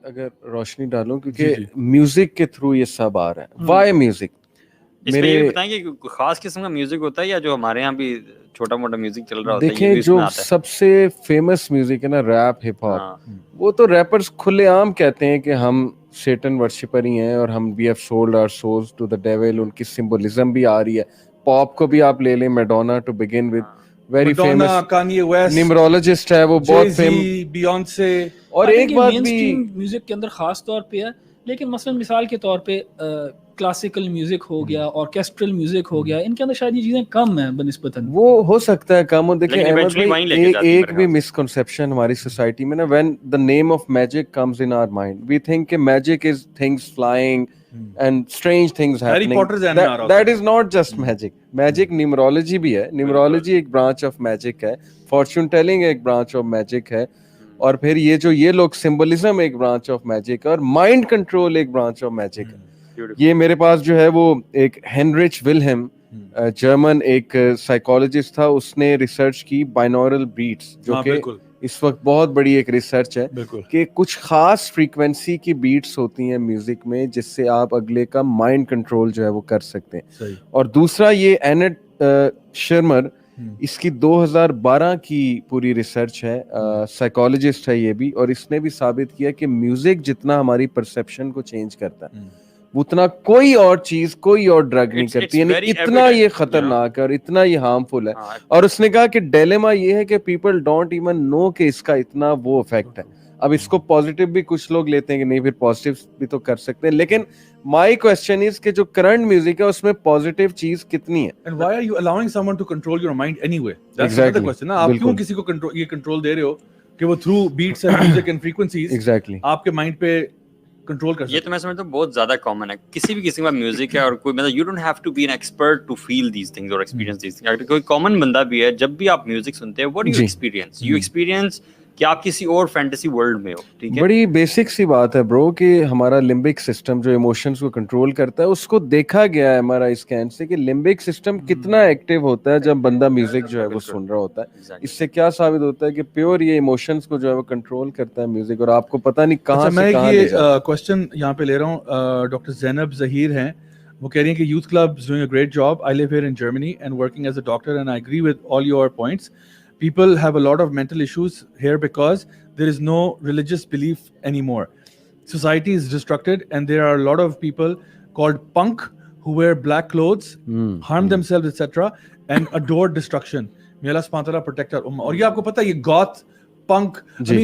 اگر روشنی ڈالوں کیونکہ میوزک کے تھرو یہ سب آ رہا ہے. Y music? اس میں یہ بتائیں کہ کوئی خاص قسم کا میوزک ہوتا ہے یا جو ہمارے یہاں بھی چھوٹا موٹا میوزک چل رہا ہوتا ہے؟ دیکھیں جو سب سے فیمس میوزک ہے نا ریپ ہپ ہاپ, وہ تو ریپرز کھلے عام کہتے ہیں کہ ہم سیٹن ورشپر ہی ہیں اور ہم we have sold our souls to the devil. ان کی سمبولزم بھی آ رہی ہے. پاپ کو بھی آپ لے لیں, Madonna to begin with, very famous Kanye West, numerologist ہے وہ, بہت فیمس. بیونسے. اور ایک بات بھی میوزک کے اندر خاص طور پہ ہے, لیکن مثلا مثال کے طور پہ کلاسیکل میوزک ہو گیا, آرکیسٹرل میوزک ہو گیا, ان کے اندر شاید یہ چیزیں کم ہیں بنسبتاً. وہ ہو سکتا ہے کم ہو. دیکھیں احمد بھائی, ایک بھی مسکنسیپشن ہماری سوسائٹی میں نا, when the name of magic comes in our mind, we think کہ magic is things flying and strange things happening. That is not just magic. Magic numerology بھی ہے. Numerology ایک branch of magic ہے, fortune telling ایک branch of magic ہے, اور پھر یہ لوگ symbolism ایک branch of magic ہے, اور mind control ایک branch of magic ہے. یہ میرے پاس جو ہے وہ ایک ہینریچ ولہم, جرمن ایک سائیکالوجسٹ تھا, اس نے ریسرچ کی بائنورل بیٹس, جو کہ اس وقت بہت بڑی ایک ریسرچ ہے کہ کچھ خاص فریکوینسی کی بیٹس ہوتی ہیں میوزک میں جس سے آپ اگلے کا مائنڈ کنٹرول جو ہے وہ کر سکتے ہیں. اور دوسرا یہ اینٹ شرمر, اس کی 2012 کی پوری ریسرچ ہے, سائیکالوجسٹ ہے یہ بھی, اور اس نے بھی ثابت کیا کہ میوزک جتنا ہماری پرسیپشن کو چینج کرتا ہے اتنا کوئی اور چیز, کوئی اور ڈرگ نہیں کرتی. یعنی اتنا یہ خطرناک ہے اور اتنا یہ ہارمفل ہے. اور اس نے کہا کہ ڈیلیما یہ ہے کہ پیپل ڈونٹ ایون نو کہ اس کا اتنا وہ افیکٹ ہے. اب اس کو پازیٹیو بھی کچھ لوگ لیتے ہیں کہ نہیں, پھر پازیٹیو بھی تو کر سکتے ہیں, لیکن مائی کوسچن از کہ جو کرنٹ میوزک ہے اس میں پازیٹیو چیز کتنی ہے. And why are you allowing someone to control your mind anyway? That's انother question نا. آپ کیوں کسی کو یہ کنٹرول دے رہے ہو کہ وہ through beats and music and frequencies آپ کے مائنڈ پہ کنٹرول کر سکتے. یہ تو میں سمجھتا ہوں بہت زیادہ کامن ہے. کسی بھی قسم کا میوزک ہے, اور کوئی مطلب you don't have to be an expert to feel these things اور ایکسپیرینس دیز تھنگز. کوئی کامن بندہ بھی ہے, جب بھی آپ میوزک سنتے ہیں, واٹ یو ایکسپیرینس کہ آپ کسی اور فینٹیسی ورلڈ میں ہو. ٹھیک ہے, بڑی بیسک سی بات ہے برو کہ ہمارا لمبک سسٹم جو ایموشنز کو کنٹرول کرتا ہے, اس کو دیکھا گیا ہے ہمارا اسکین سے کہ لمبک سسٹم کتنا ایکٹیو ہوتا ہے جب بندہ میوزک جو ہے وہ سن رہا ہوتا ہے. اس سے کیا ثابت ہوتا ہے کہ پیور یہ ایموشنز کو جو ہے وہ کنٹرول کرتا ہے میوزک, اور آپ کو پتہ نہیں کہاں سے کہاں لے جاتا ہے. میں یہ کوسچن یہاں پہ لے رہا ہوں, ڈاکٹر زینب ظہیر ہیں, وہ کہہ رہی ہیں کہ youth club is doing a great job. I live here in Germany and working as a doctor and I agree with all your points. People have a lot of mental issues here because there is no religious belief anymore. Society is destructed and there are a lot of people called punk who wear black clothes, harm themselves, etc. and adore destruction. May Allah subhanahu wa ta'ala protect our ummah. اور یہ آپ کو پتہ ہے یہ goth pink,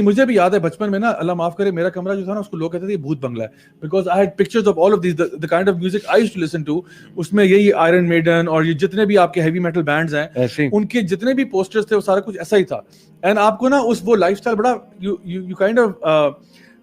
مجھے بھی یاد ہے بچپن میں نا, اللہ معاف کرے, میرا کمرہ جو تھا نا اس کو لوگ کہتے تھے یہ بھوت بنگلہ ہے, because I had pictures of all of these the kind of music I used to listen to. اس میں یہی آئرن میڈن اور یہ جتنے بھی آپ کے ہیوی میٹل بینڈز ہیں ان کے جتنے بھی پوسٹرز تھے وہ سارا کچھ ایسا ہی تھا. اینڈ آپ کو نا اس وہ لائف اسٹائل بڑا you kind of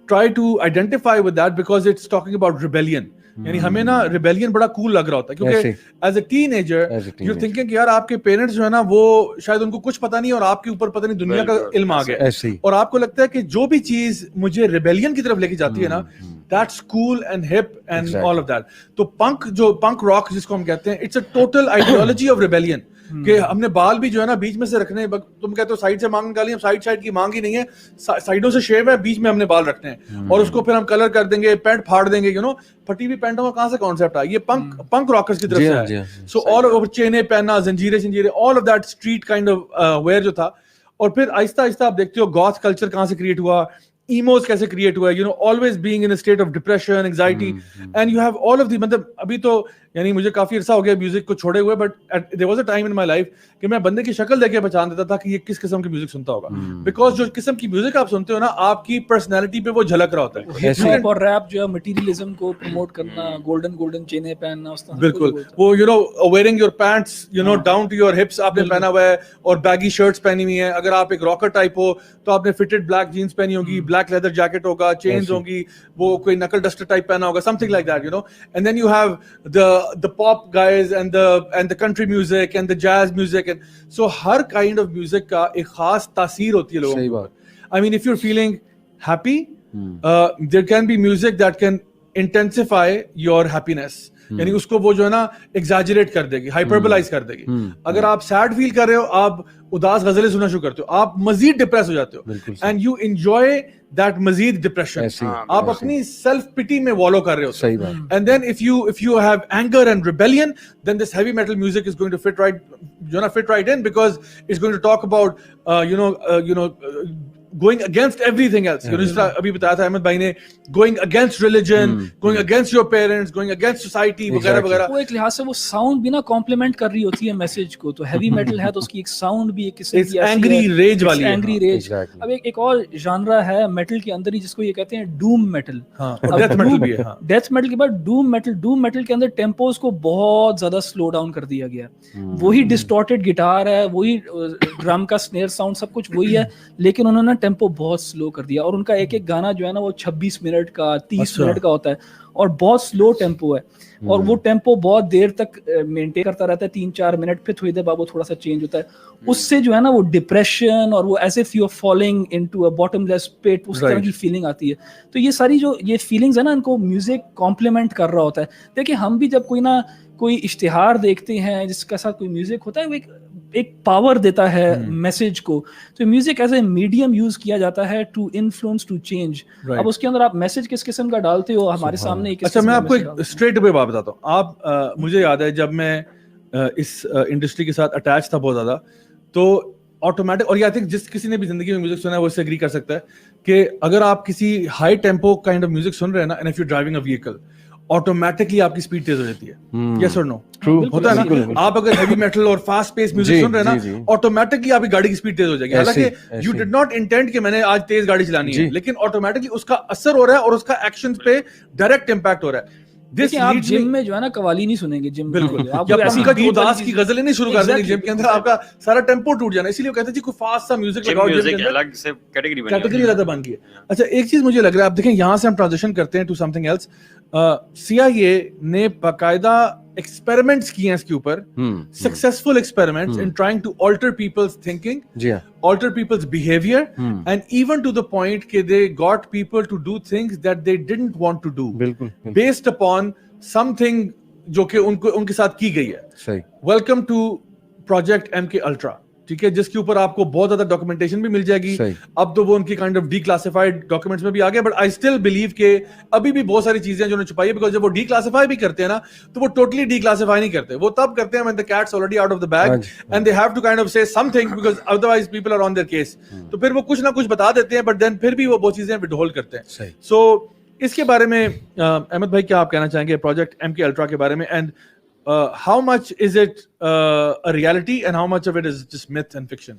try to identify with that because it's talking about rebellion. یعنی ہمیں نا ریبیلین بڑا کول لگ رہا ہوتا ہے کیونکہ as a ten ager you thinking کہ یار آپ کے پیرنٹس جو ہے نا وہ شاید ان کو کچھ پتا نہیں اور آپ کے اوپر پتہ نہیں دنیا کا علم آ گیا, اور آپ کو لگتا ہے کہ جو بھی چیز مجھے ریبیلین کی طرف لے کے جاتی ہے نا that's cool and hip and all of that. تو پنک راک جس کو ہم کہتے ہیں, it's a total ideology of rebellion. کہ ہم نے بال بھی جو ہے نا بیچ میں سے رکھنے, تم کہتے ہو سائڈ سے مانگ نکالی, ہم سائڈ کی مانگ ہی نہیں ہے, سائڈوں سے شیو ہے, بیچ میں ہم نے بال رکھنے ہیں, اور اس کو پھر ہم کلر کر دیں گے, پینٹ پھاڑ دیں گے, پھٹی ہوئی پینٹوں کا کہاں سے کانسیپٹ آیا, یہ پنک راکرز کی طرف سے ہے. سو آل اوور چینے پہننا, زنجیریں, all of that street kind of wear جو تھا. اور پھر آہستہ آہستہ آپ دیکھتے ہو گوتھ کلچر کہاں سے کریٹ ہوا, ایموز کیسے کریٹ ہوا ہے, always being in a state of depression, anxiety, and you have all of the, مطلب ابھی تو یعنی مجھے کافی عرصہ ہو گیا میوزک کو چھوڑے ہوئے, but there was a time in my life کہ میں بندے کی شکل دیکھ کے پہچان دیتا تھا کہ یہ کس قسم کی میوزک سنتا ہوگا, بیکاز جو قسم کی میوزک آپ سنتے ہو نا آپ کی پرسنالٹی پہ وہ جھلک رہا ہوتا ہے. ہپ ہاپ اور ریپ جو ہے مٹیریلزم کو پروموٹ کرنا, گولڈن چینیں پہننا, اس طرح بالکل وہ wearing your pants down to your hips آپ نے پہنا ہوا ہے, اور بیگی شرٹس پہنی ہوئی ہیں. اگر آپ ایک راکر ٹائپ ہو تو آپ نے فٹڈ بلیک جینس پہنی ہوگی, بلیک لیدر جیکٹ ہوگا, چینز ہوں گی, وہ کوئی نکل ڈسٹر ٹائپ پہنا ہوگا, something like that, and then you have the pop guys and the country music and the jazz music, and so Hare kind of music کا ایک خاص تاثیر ہوتی ہے لوگوں کو. I mean if you're feeling happy, there can be music that can intensify your happiness. یعنی اس کو وہ جو ہے نا ایگزیجریٹ کر دے گی, ہائپربلائز کر دے گی. اگر آپ سیڈ فیل کر رہے ہو, آپ اداس غزلیں سننا شروع کرتے ہو, آپ مزید ڈپریس ہو جاتے ہو, اینڈ یو انجوائے دیٹ مزید ڈپریشن. آپ اپنی سیلف پٹی میں والو کر رہے ہو. صحیح بات. And then if you have anger and rebellion, then this heavy metal music is going to fit right in, because it's going to talk about going against everything else. جس طرح ابھی بتایا تھا احمد بھائی نے, going against religion, going against your parents, going against society وغیرہ وغیرہ. وہ ایک لحاظ سے وہ ساؤنڈ بھی نا کمپلیمنٹ کر رہی ہوتی ہے میسج کو. تو ہیوی میٹل ہے تو اس کی ایک ساؤنڈ بھی ایک قسم کی اینگری ریج والی ہے. اینگری ریج. اب ایک اور ژانرا ہے میٹل کے اندر ہی جس کو یہ کہتے ہیں ڈوم میٹل. ڈیتھ میٹل بھی ہے. ڈیتھ میٹل کے بعد ڈوم میٹل کے اندر ٹیمپوز کو بہت زیادہ سلو ڈاؤن کر دیا گیا. وہی ڈسٹورٹڈ گٹار ہے, وہی ڈرم کا اسنیئر ساؤنڈ, سب کچھ وہی ہے, لیکن انہوں نے ٹیمپو بہت سلو کر دیا. اور ان کا ایک ایک گانا جو ہے نا وہ 26 منٹ کا 30 منٹ کا ہوتا ہے, اور بہت سلو ٹیمپو ہے, اور وہ ٹیمپو بہت دیر تک مینٹین کرتا رہتا ہے, 3-4 منٹ, پھر تھوڑی دیر بعد وہ تھوڑا سا چینج ہوتا ہے. اس سے جو ہے نا وہ ڈپریشن اور وہ as if you are falling into a bottomless pit, اس طرح کی فیلنگ آتی ہے. تو یہ ساری جو یہ فیلنگز ہے نا, ان کو میوزک کمپلیمنٹ کر رہا ہوتا ہے. دیکھیں ہم بھی جب کوئی اشتہار دیکھتے ہیں جس کے ساتھ کوئی میوزک ہوتا ہے, وہ ایک پاور دیتا ہے میسج کو. تو music as a medium use کیا جاتا ہے ٹو انفلوئنس, ٹو چینج. اب اس کے اندر آپ میسج کس قسم کا ڈالتے ہو ہمارے سامنے. اچھا میں آپ کو ایک اسٹریٹ اوے بات بتاتا ہوں. آپ مجھے یاد ہے جب میں اس انڈسٹری کے ساتھ اٹیچ تھا بہت زیادہ, تو آٹومیٹک, اور آئی تھنک جس کسی نے بھی زندگی میں میوزک سنا ہے وہ اس سے ایگری کر سکتا ہے کہ اگر آپ کسی high tempo kind of music سن رہے ہیں نا, and if you driving a vehicle, automatically آپ کی اسپیڈ تیز ہو جاتی ہے. یس اور نو؟ ہوتا ہے نا. آپ اگر ہیوی میٹل اور فاسٹ پیس میوزک سن رہے ہیں نا, آٹومیٹکلی آپ کی گاڑی کی اسپیڈ تیز ہو جائے گی. حالانکہ یو ڈڈ ناٹ انٹینڈ کہ میں نے آج تیز گاڑی چلانی ہے, لیکن آٹومیٹکلی اس کا اثر ہو رہا ہے اور اس کا ایکشن پہ ڈائریکٹ امپیکٹ ہو رہا ہے. آپ جم میں جو ہے نا قوالی نہیں سنیں گے, جم بالکل اداس کی غزلیں نہیں شروع کر دیں گے جم کے اندر, آپ کا سارا ٹیمپو ٹوٹ جانا. اسی لیے کہتے ہیں جی کوئی فاسٹ سا میوزک لگاؤ, الگ سے کیٹیگری زیادہ بن گئی ہے. اچھا ایک چیز مجھے لگ رہا ہے, آپ دیکھیں یہاں سے ہم ٹرانزیشن کرتے ہیں to something else. CIA نے باقاعدہ ایکسپیریمنٹس کیے ہیں اس کے اوپر, successful experiments in trying to alter people's thinking, alter people's behavior, and even to the point کہ they got people to do things that they didn't want to do based upon something جو کہ ان کے ساتھ کی گئی ہے. Welcome to Project MK Ultra, ٹھیک ہے, جس کے اوپر آپ کو بہت زیادہ ڈاکومنٹیشن بھی مل جائے گی. اب تو وہ ان کی kind of D classified documents میں بھی آ گئے, بٹ آئی اسٹل بلیو کہ ابھی بھی بہت ساری چیزیں جو انہوں نے چھپائی ہے, بیکاز جب وہ ڈی کلاسیفائی بھی کرتے ہیں نا تو وہ ٹوٹلی ڈی کلاسیفائی نہیں کرتے, وہ تب کرتے ہیں when the cat's already out of the bag and they have to kind of say something because otherwise people are on their case. تو پھر وہ کچھ نہ کچھ بتا دیتے ہیں, بٹ دین پھر بھی وہ بہت چیزیں withhold کرتے ہیں. سو اس کے بارے میں احمد بھائی کیا آپ کہنا چاہیں گے پروجیکٹ MK Ultra کے بارے میں, and how much is it a reality and how much of it is just myth and fiction?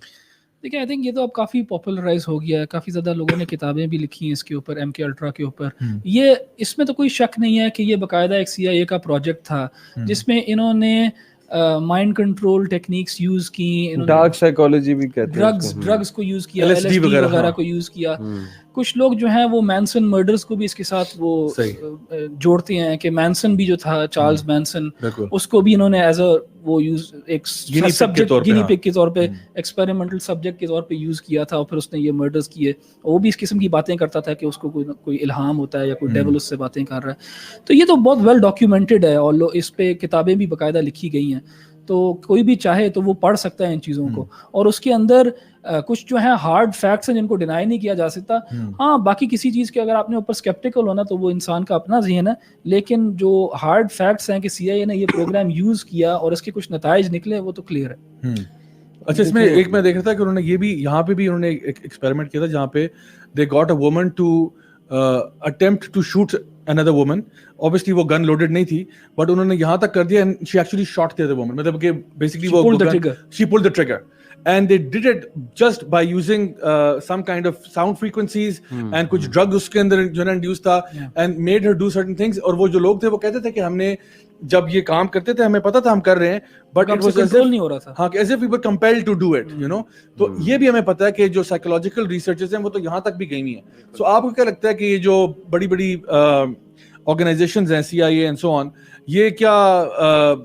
دیکھیں آئی تھنک یہ تو اب کافی پاپولرائز ہو گیا ہے, کافی زیادہ لوگوں نے کتابیں بھی لکھی ہیں اس کے اوپر, MK Ultra کے اوپر. یہ اس میں تو کوئی شک نہیں ہے کہ یہ باقاعدہ ایک CIA کا پروجیکٹ تھا جس میں انہوں نے مائنڈ کنٹرول ٹیکنیکس یوز کی, ڈارک سائیکالوجی بھی کہتے ہیں, ڈرگز کو یوز کیا, LSD وغیرہ کو یوز کیا. کچھ لوگ جو ہیں وہ مینسن مرڈرز کو بھی اس کے ساتھ وہ جوڑتے ہیں کہ مینسن بھی جو تھا, چارلز مینسن, اس کو بھی انہوں نے ایز اے وہ یوز ایک سبجیکٹ گینی پگ کے طور پہ, ایکسپیریمنٹل سبجیکٹ کے طور پہ یوز کیا تھا, اور پھر اس نے یہ مرڈرز کیے. وہ بھی اس قسم کی باتیں کرتا تھا کہ اس کو کوئی الہام ہوتا ہے یا کوئی ڈیول اس سے باتیں کر رہا ہے. تو یہ تو بہت ویل ڈاکیومنٹڈ ہے, اور اس پہ کتابیں بھی باقاعدہ لکھی گئی ہیں, تو کوئی بھی چاہے تو وہ پڑھ سکتا ہے ان چیزوں کو. اور اس کے اندر کچھ جو ہیں ہارڈ فیکٹس ہیں جن کو ڈینائی نہیں کیا جا سکتا. ہاں باقی کسی چیز کے اگر آپ نے اوپر اسکیپٹیکل ہونا تو وہ انسان کا اپنا ذہن ہے, لیکن جو ہارڈ فیکٹس ہیں کہ CIA نے یہ پروگرام یوز کیا اور اس کے کچھ نتائج نکلے وہ تو کلیئر ہے. اچھا اس میں ایک میں دیکھ رہا تھا کہ انہوں نے یہ بھی یہاں پہ بھی انہوں نے ایک ایکسپیریمنٹ کیا تھا جہاں پہ they got a woman to attempt to shoot another woman. Obviously وہ گن لوڈڈ نہیں تھی, بٹ انہوں نے یہاں تک کر دیا and she actually shot the other woman. مطلب کہ basically وہ she pulled the trigger. And they did it just by using some kind of sound frequencies and کچھ drug اس کے اندر جو ہے انڈیوس تھا and made her do certain things. اور وہ جو لوگ تھے وہ کہتے تھے کہ ہم نے جب یہ کام کرتے تھے ہمیں پتا تھا ہم کر رہے ہیں, بٹ اٹ واز کنٹرول نہیں ہو رہا تھا. ہاں as if we were compelled to do it, you know. تو یہ بھی ہمیں پتا ہے کہ جو سائیکولوجیکل ریسرچز ہیں وہ تو یہاں تک بھی گئی ہوئی ہیں. سو آپ کو کیا لگتا ہے کہ یہ جو بڑی بڑی آرگنائزیشنز ہیں CIA اینڈ سو آن, یہ کیا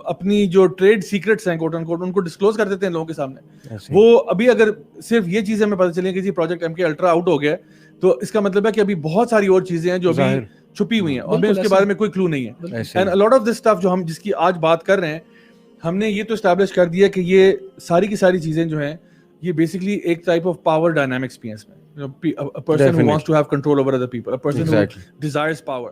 اپنی جو ٹریڈ سیکرٹس ہیں کوٹ ان کوٹ ان کو ڈسکلوز کر دیتے ہیں لوگوں کے سامنے؟ وہ ابھی اگر صرف یہ چیزیں ہمیں پتہ چلیں کہ جی پروجیکٹ MK Ultra آؤٹ ہو گیا تو اس کا مطلب ہے کہ ابھی بہت ساری اور چیزیں ہیں جو ابھی چھپی ہوئی ہیں اور ہمیں اس کے بارے میں کوئی کلو نہیں ہے. And a lot of this stuff جو ہم جس کی آج بات کر رہے ہیں, ہم نے یہ تو اسٹیبلش کر دیا کہ یہ ساری کی ساری چیزیں جو ہیں یہ بیسکلی ایک ٹائپ آف پاور ڈائنامکس بھی ہیں اس میں. A person who wants to have control over other people, a person who desires power.